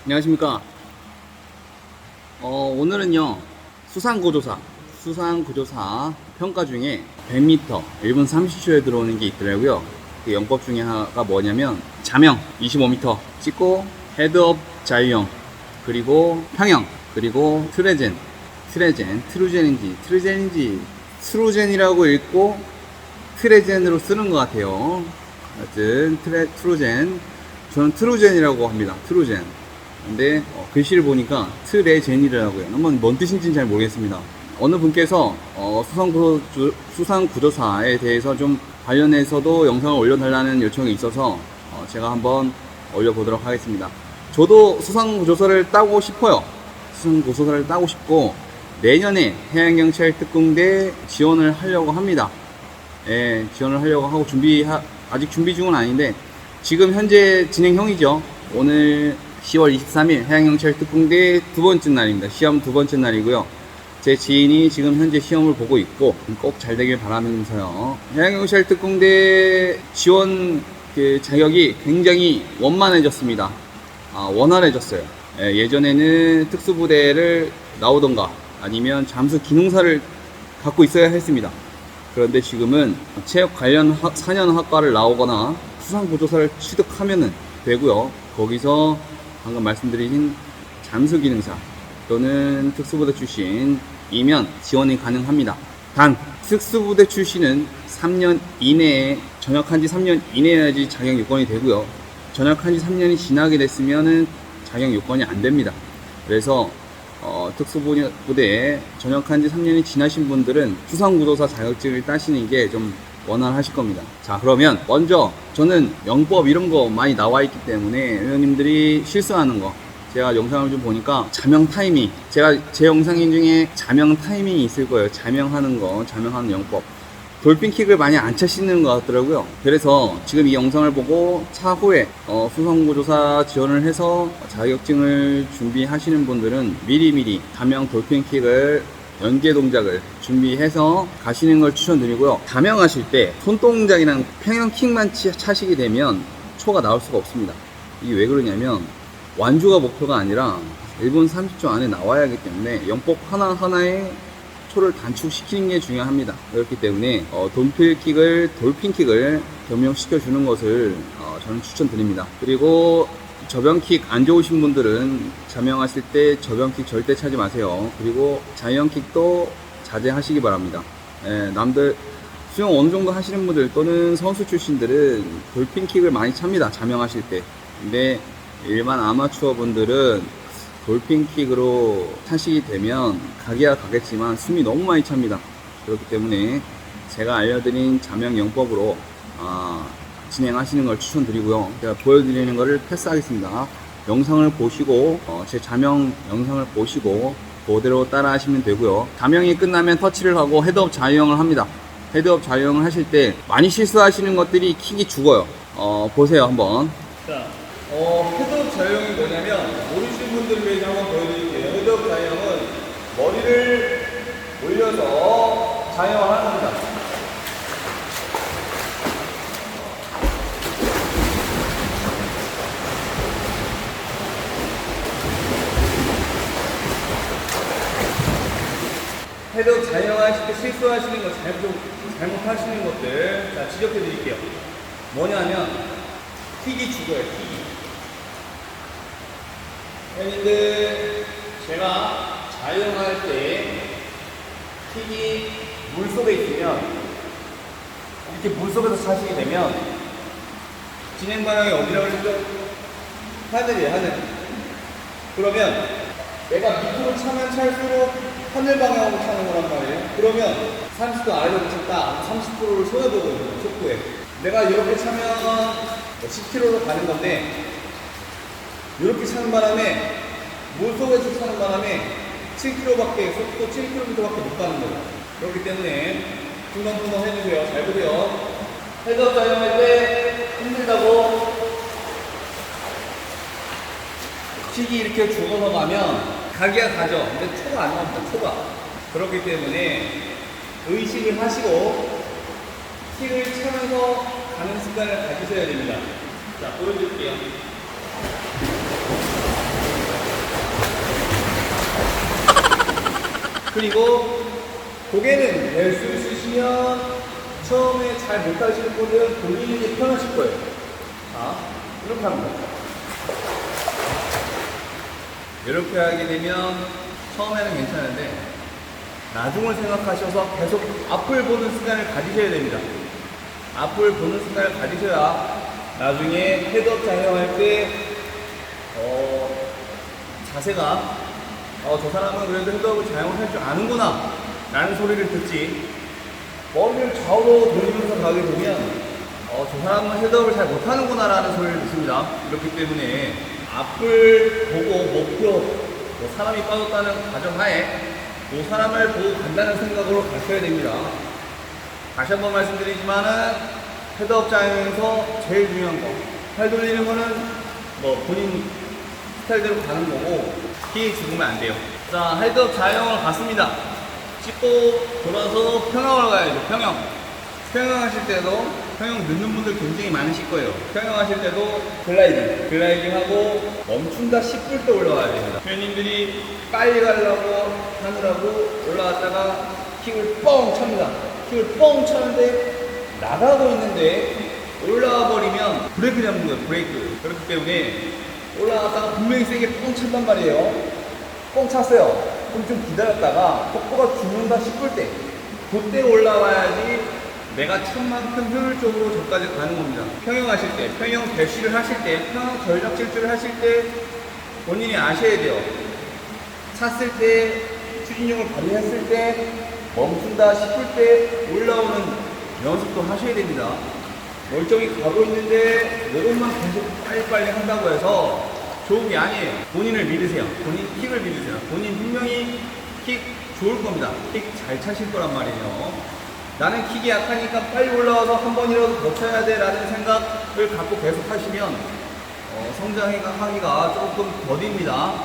안녕하십니까. 오늘은요, 수상구조사 평가 중에 100m 1분 30초에 들어오는 게 있더라고요. 그 영법 중에 하나가 뭐냐면, 자명 25m 찍고, 헤드업 자유형, 그리고 평형, 그리고 트루젠이라고 읽고, 트레젠으로 쓰는 것 같아요. 하여튼, 트루젠. 저는 트루젠이라고 합니다. 트루젠. 근데 글씨를 보니까 트레젠이라고요. 한번 뭔 뜻인지는 잘 모르겠습니다. 어느 분께서 수상구조사에 대해서 좀 관련해서도 영상을 올려달라는 요청이 있어서 제가 한번 올려보도록 하겠습니다. 저도 수상구조사를 따고 싶어요. 수상구조사를 따고 싶고 내년에 해양경찰 특공대 지원을 하려고 합니다. 예, 지원을 하려고 하고 아직 준비 중은 아닌데 지금 현재 진행형이죠. 오늘 10월 23일 해양경찰 특공대 두 번째 날입니다. 시험 두 번째 날이고요. 제 지인이 지금 현재 시험을 보고 있고 꼭 잘 되길 바라면서요. 해양경찰 특공대 지원 자격이 굉장히 원만해졌습니다. 원활해졌어요. 예전에는 특수부대를 나오던가 아니면 잠수 기능사를 갖고 있어야 했습니다. 그런데 지금은 체육 관련 4년 학과를 나오거나 수상구조사를 취득하면 되고요. 거기서 방금 말씀드린 잠수기능사 또는 특수부대 출신이면 지원이 가능합니다. 단 특수부대 출신은 3년 이내에 전역한 지 3년 이내여야지 자격 요건이 되고요. 전역한 지 3년이 지나게 됐으면 자격 요건이 안 됩니다. 그래서 특수부대에 전역한 지 3년이 지나신 분들은 수상구조사 자격증을 따시는 게 좀 원활하실 겁니다. 자, 그러면 먼저 저는 영법 이런 거 많이 나와 있기 때문에 회원님들이 실수하는 거 제가 영상을 좀 보니까 자명 타이밍, 제 영상 중에 자명 타이밍이 있을 거예요. 자명하는 영법. 돌핀킥을 많이 안 차시는 것 같더라고요. 그래서 지금 이 영상을 보고 차후에 수상구조사 지원을 해서 자격증을 준비하시는 분들은 미리미리 자명 돌핀킥을 연계 동작을 준비해서 가시는 걸 추천드리고요. 자명하실 때 손동작이랑 평형킥만 차시게 되면 초가 나올 수가 없습니다. 이게 왜 그러냐면 완주가 목표가 아니라 1분 30초 안에 나와야 하기 때문에 영법 하나하나에 초를 단축시키는 게 중요합니다. 그렇기 때문에 돌핀킥을 겸용시켜 주는 것을 저는 추천드립니다. 그리고 저병킥 안 좋으신 분들은 자명하실 때 저병킥 절대 차지 마세요. 그리고 자유형킥도 자제하시기 바랍니다. 남들 수영 어느 정도 하시는 분들 또는 선수 출신들은 돌핀킥을 많이 찹니다. 자명하실 때. 근데 일반 아마추어 분들은 돌핀킥으로 타시게 되면 가기야 가겠지만 숨이 너무 많이 찹니다. 그렇기 때문에 제가 알려드린 자명 영법으로 진행하시는 걸 추천드리고요. 제가 보여드리는 것을 패스하겠습니다. 영상을 보시고 제 자명 영상을 보시고 그대로 따라 하시면 되고요. 자명이 끝나면 터치를 하고 헤드업 자유형을 합니다. 헤드업 자유형을 하실 때 많이 실수하시는 것들이 킥이 죽어요. 보세요 한번. 자, 헤드업 자유형이 뭐냐면 모르시는 분들을 위해서 한번 보여드릴게요. 헤드업 자유형은 머리를 올려서 자유형을 하는 겁니다. 헤드업 자유형하실 때 실수하시는 거, 잘못하시는 것들 자 지적해 드릴게요. 뭐냐면 킥이 죽어요. 킥이. 회원님들 제가 자유형할 때 킥이 물속에 있으면 이렇게 물속에서 차시게 되면 진행 방향이 어디라고 그랬죠? 하늘이에요. 하늘. 그러면 내가 밑으로 차면 찰수록 하늘 방향으로 차는 거란 말이에요. 그러면 30도 아래로 찼다. 30%를 손해보거든요. 속도에. 내가 이렇게 차면 10km로 가는 건데 이렇게 차는 바람에 물속에서 차는 바람에 7km밖에 속도 7km밖에 못 가는 거예요. 그렇기 때문에 퉁덩퉁덩 해주세요. 잘 보세요. 헤드업 자유형할 때 힘들다고 킥이 이렇게 죽어서 가면 가기야 가죠. 근데 초가 안 나옵니다. 초가. 그렇기 때문에 의식을 하시고 킥을 차면서 가는 습관을 가지셔야 됩니다. 자, 보여드릴게요. 그리고 고개는 낼 수 있으시면 처음에 잘 못하시는 분들은 본인이 이제 편하실 거예요. 자, 이렇게 합니다. 이렇게 하게 되면 처음에는 괜찮은데 나중을 생각하셔서 계속 앞을 보는 습관을 가지셔야 됩니다. 앞을 보는 습관을 가지셔야 나중에 헤드업 작용할 때 자세가 저 사람은 그래도 헤드업을 작용을 할 줄 아는구나 라는 소리를 듣지, 머리를 좌우로 돌리면서 가게 되면 저 사람은 헤드업을 잘 못하는구나 라는 소리를 듣습니다. 그렇기 때문에 앞을 보고 목표, 사람이 빠졌다는 가정하에 그 사람을 보고 간다는 생각으로 가셔야 됩니다. 다시 한번 말씀드리지만은 헤드업 작용에서 제일 중요한 거, 팔 돌리는 거는 본인 스타일대로 가는 거고 킥 죽으면 안 돼요. 자, 헤드업 작용을 갔습니다. 찍고 돌아서 평형으로 가야죠. 평형 하실 때도, 평형 늦는 분들 굉장히 많으실 거예요. 평형 하실 때도 글라이딩 하고 멈춘다 싶을 때 올라와야 됩니다. 회원님들이 빨리 가려고 하느라고 올라왔다가 킥을 뻥 찹니다. 킥을 뻥 차는데 나가고 있는데 올라와 버리면 브레이크 잡는 거예요. 브레이크. 그렇기 때문에 올라갔다가 분명히 세게 뻥 찬단 말이에요. 뻥 찼어요. 그럼 좀 기다렸다가 속도가 죽는다 싶을 때, 그때 올라와야지 내가 찬 만큼 효율적으로 저까지 가는 겁니다. 평형하실 때, 평형 대시를 하실 때, 평형 전력 질주를 하실 때 본인이 아셔야 돼요. 찼을 때, 추진력을 발휘했을 때, 멈춘다 싶을 때 올라오는 연습도 하셔야 됩니다. 멀쩡히 가고 있는데 이것만 계속 빨리빨리 한다고 해서 좋은 게 아니에요. 본인을 믿으세요. 본인 킥을 믿으세요. 본인 분명히 킥 좋을 겁니다. 킥 잘 차실 거란 말이에요. 나는 킥이 약하니까 빨리 올라와서 한 번이라도 더 쳐야 돼 라는 생각을 갖고 계속 하시면 성장하기가 조금 더딥니다.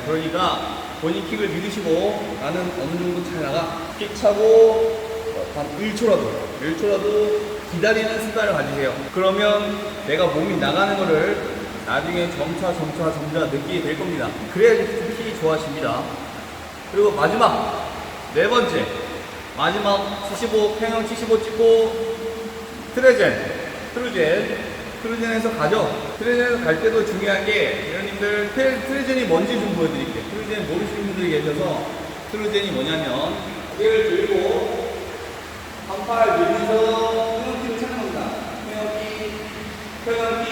그러니까 본인 킥을 믿으시고 나는 어느 정도 잘 나가. 킥 차고 한 1초라도 기다리는 습관을 가지세요. 그러면 내가 몸이 나가는 거를 나중에 점차 느끼게 될 겁니다. 그래야지 킥이 좋아집니다. 그리고 마지막, 네 번째. 마지막 75, 평형 75 찍고 트루젠에서 가죠. 트루젠에서 갈 때도 중요한 게, 회원님들 트루젠이 뭔지 좀 보여드릴게요. 트루젠 모르시는 분들이 계셔서, 트루젠이 뭐냐면 고개를 들고 한 팔 밀면서 평형킥을 찾는 겁니다. 평형킥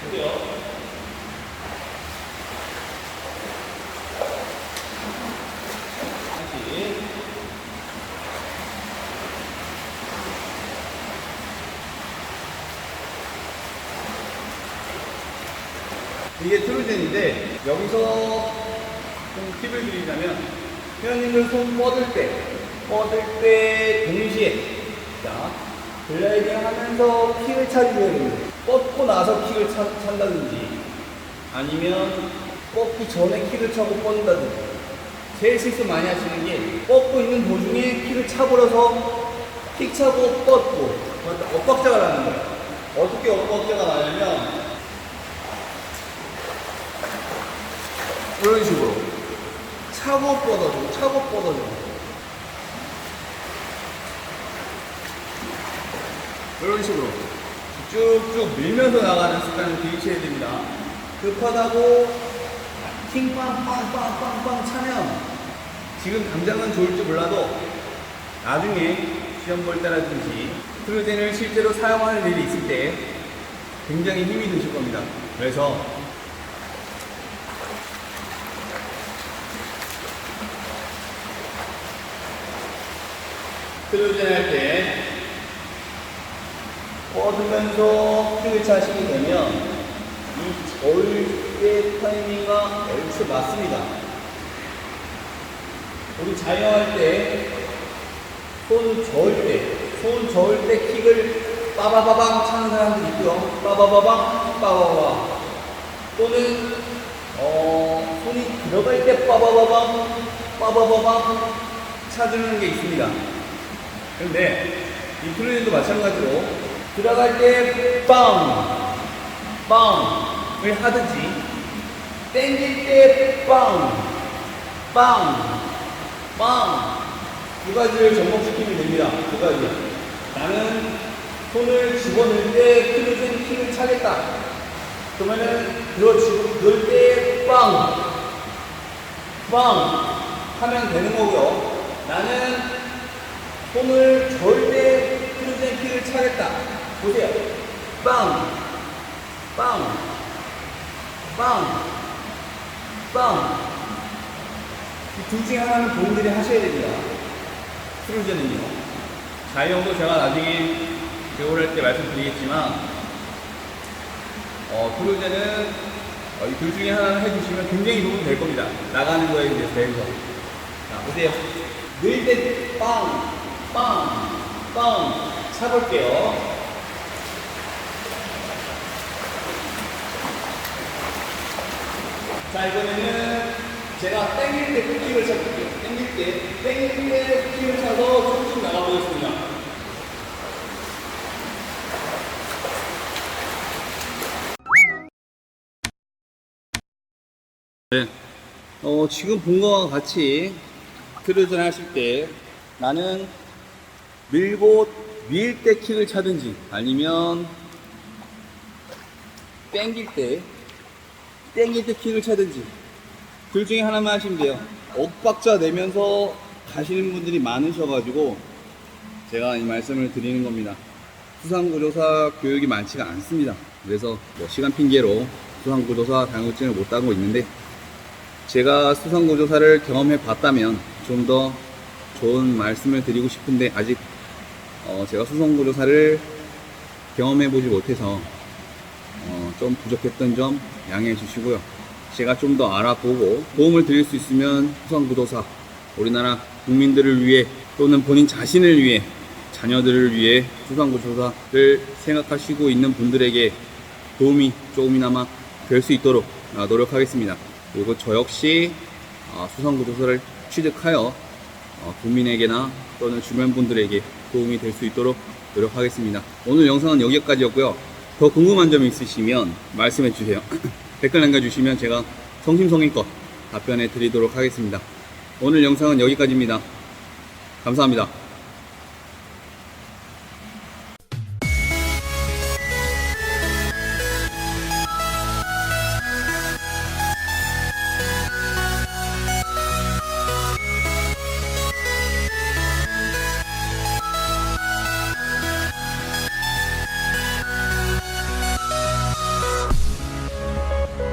보세요. 다시 이게 트루젠인데, 여기서 좀 팁을 드리자면, 회원님들 손 뻗을 때 동시에, 자, 글라이딩 하면서 킥을 차줘야 됩니다. 뻗고 나서 킥을 찬다든지, 아니면 뻗기 전에 킥을 차고 뻗는다든지. 제일 실수 많이 하시는 게, 뻗고 있는 도중에 킥을 차버려서 킥 차고 뻗고, 엇박자가 나는 거예요. 어떻게 엇박자가 나냐면, 이런 식으로 차고 뻗어줘. 이런 식으로 쭉쭉 밀면서 나가는 습관을 들이셔야 됩니다. 급하다고 킹빵빵빵빵빵 차면 지금 당장은 좋을지 몰라도 나중에 시험 볼 때라든지 트루젠을 실제로 사용하는 일이 있을 때 굉장히 힘이 드실 겁니다. 그래서 트루젠 할 때 뻗으면서 킥을 차시게 되면 이 저을 타이밍과 얼추 맞습니다. 우리 자유할 때 손 저을 때 킥을 빠바바방 차는 사람도 있고요. 빠바바방 또는 손이 들어갈 때 빠바바방 차주는 게 있습니다. 근데 이 트루젠도 마찬가지로 들어갈 때 빵을 하든지 땡길 때 빵, 빵, 빵. 두 가지를 접목시키면 됩니다. 두 가지. 나는 손을 집어넣을 때 클로징 킥을 차겠다. 그러면은 그럴 때 빵, 빵 하면 되는 거고요. 나는 손을 절대 클로징 킥을 차겠다. 보세요. 빵, 빵, 빵, 빵. 이 둘 중에 하나는 본인들이 하셔야 됩니다. 크루즈는요. 자유형도 제가 나중에 배우할 때 말씀드리겠지만, 크루즈는 이 둘 중에 하나를 해주시면 굉장히 도움이 될 겁니다. 나가는 거에 대해서. 자, 보세요. 늘 때 빵, 빵, 빵 차볼게요. 자, 이번에는 제가 땡길 때 킥을 차볼게요. 땡길 때 킥을 차서 조금씩 나가보겠습니다. 네. 지금 본 거와 같이 크루즈를 하실 때 나는 밀고 밀 때 킥을 차든지 아니면 땡길 때 킥을 차든지 둘 중에 하나만 하시면 돼요. 엇박자 내면서 가시는 분들이 많으셔가지고 제가 이 말씀을 드리는 겁니다. 수상구조사 교육이 많지가 않습니다. 그래서 뭐 시간 핑계로 수상구조사 자격증을 못 따고 있는데, 제가 수상구조사를 경험해 봤다면 좀 더 좋은 말씀을 드리고 싶은데, 아직 제가 수상구조사를 경험해 보지 못해서 좀 부족했던 점 양해해 주시고요. 제가 좀 더 알아보고 도움을 드릴 수 있으면 수상구조사, 우리나라 국민들을 위해 또는 본인 자신을 위해, 자녀들을 위해 수상구조사를 생각하시고 있는 분들에게 도움이 조금이나마 될 수 있도록 노력하겠습니다. 그리고 저 역시 수상구조사를 취득하여 국민에게나 또는 주변 분들에게 도움이 될 수 있도록 노력하겠습니다. 오늘 영상은 여기까지였고요. 더 궁금한 점이 있으시면 말씀해 주세요. 댓글 남겨주시면 제가 성심성의껏 답변해 드리도록 하겠습니다. 오늘 영상은 여기까지입니다. 감사합니다.